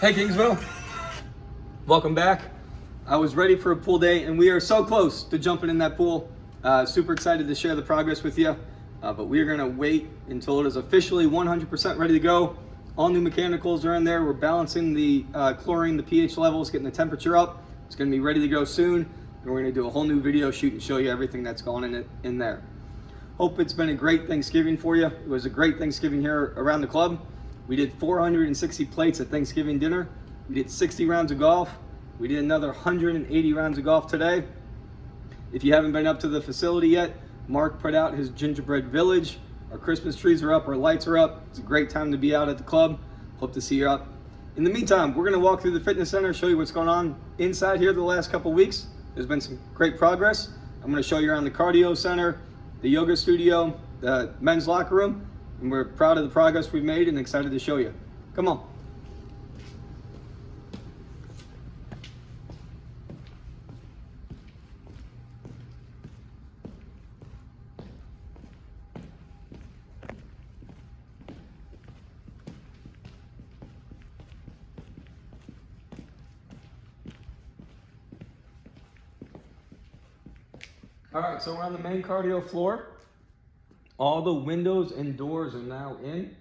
Hey Kingsville, welcome back. I was ready for a pool day and we are so close to jumping in that pool. Super excited to share the progress with you, but we are gonna wait until it is officially 100% ready to go. All new mechanicals are in there. We're balancing the chlorine, the pH levels, getting the temperature up. It's gonna be ready to go soon. And we're gonna do a whole new video shoot and show you everything that's going in there. Hope it's been a great Thanksgiving for you. It was a great Thanksgiving here around the club. We did 460 plates at Thanksgiving dinner. We did 60 rounds of golf. We did another 180 rounds of golf today. If you haven't been up to the facility yet, Mark put out his gingerbread village. Our Christmas trees are up, our lights are up. It's a great time to be out at the club. Hope to see you up. In the meantime, we're gonna walk through the fitness center, show you what's going on inside here the last couple weeks. There's been some great progress. I'm gonna show you around the cardio center, the yoga studio, the men's locker room, and we're proud of the progress we've made and excited to show you. Come on. All right, so we're on the main cardio floor. All the windows and doors are now in.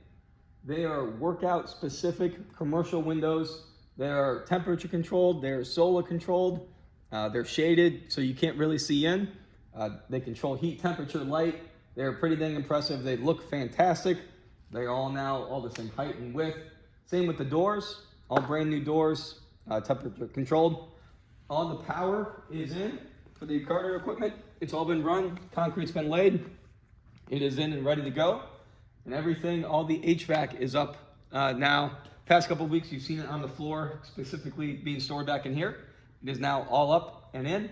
They are workout specific commercial windows. They are temperature controlled, they're solar controlled, they're shaded so you can't really see in. They control heat, temperature, light. They're pretty dang impressive. They look fantastic. They're all now all the same height and width. Same with the doors, all brand new doors, temperature controlled. All the power is in for the cardio equipment. It's all been run, concrete's been laid. It is in and ready to go. And everything, all the HVAC is up now. Past couple of weeks, you've seen it on the floor, specifically being stored back in here. It is now all up and in.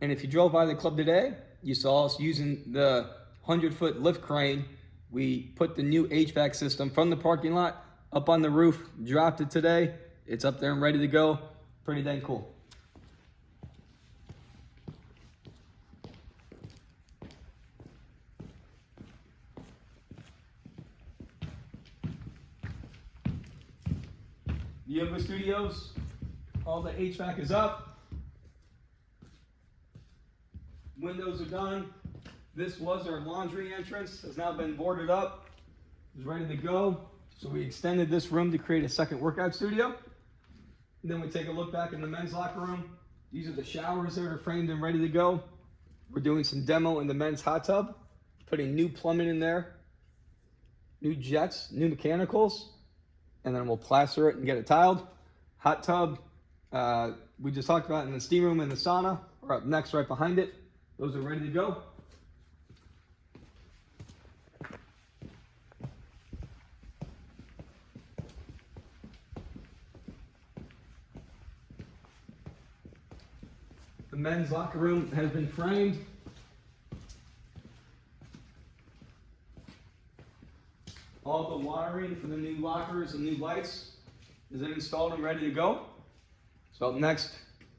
And if you drove by the club today, you saw us using the 100-foot lift crane. We put the new HVAC system from the parking lot up on the roof, dropped it today. It's up there and ready to go. Pretty dang cool. The yoga studios, all the HVAC is up. Windows are done. This was our laundry entrance, has now been boarded up. It's ready to go. So we extended this room to create a second workout studio. And then we take a look back in the men's locker room. These are the showers that are framed and ready to go. We're doing some demo in the men's hot tub, putting new plumbing in there, new jets, new mechanicals. And then we'll plaster it and get it tiled. Hot tub, we just talked about in the steam room and the sauna. We're up next right behind it. Those are ready to go. The men's locker room has been framed. All the wiring for the new lockers and new lights is installed and ready to go. So up next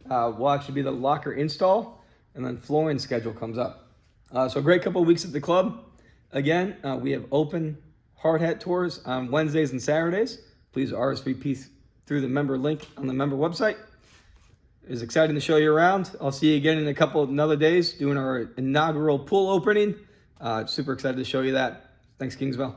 will actually be the locker install, and then flooring schedule comes up. So a great couple of weeks at the club. Again, we have open hard hat tours on Wednesdays and Saturdays. Please RSVP through the member link on the member website. It's exciting to show you around. I'll see you again in a couple of another days doing our inaugural pool opening. Super excited to show you that. Thanks, Kingsville.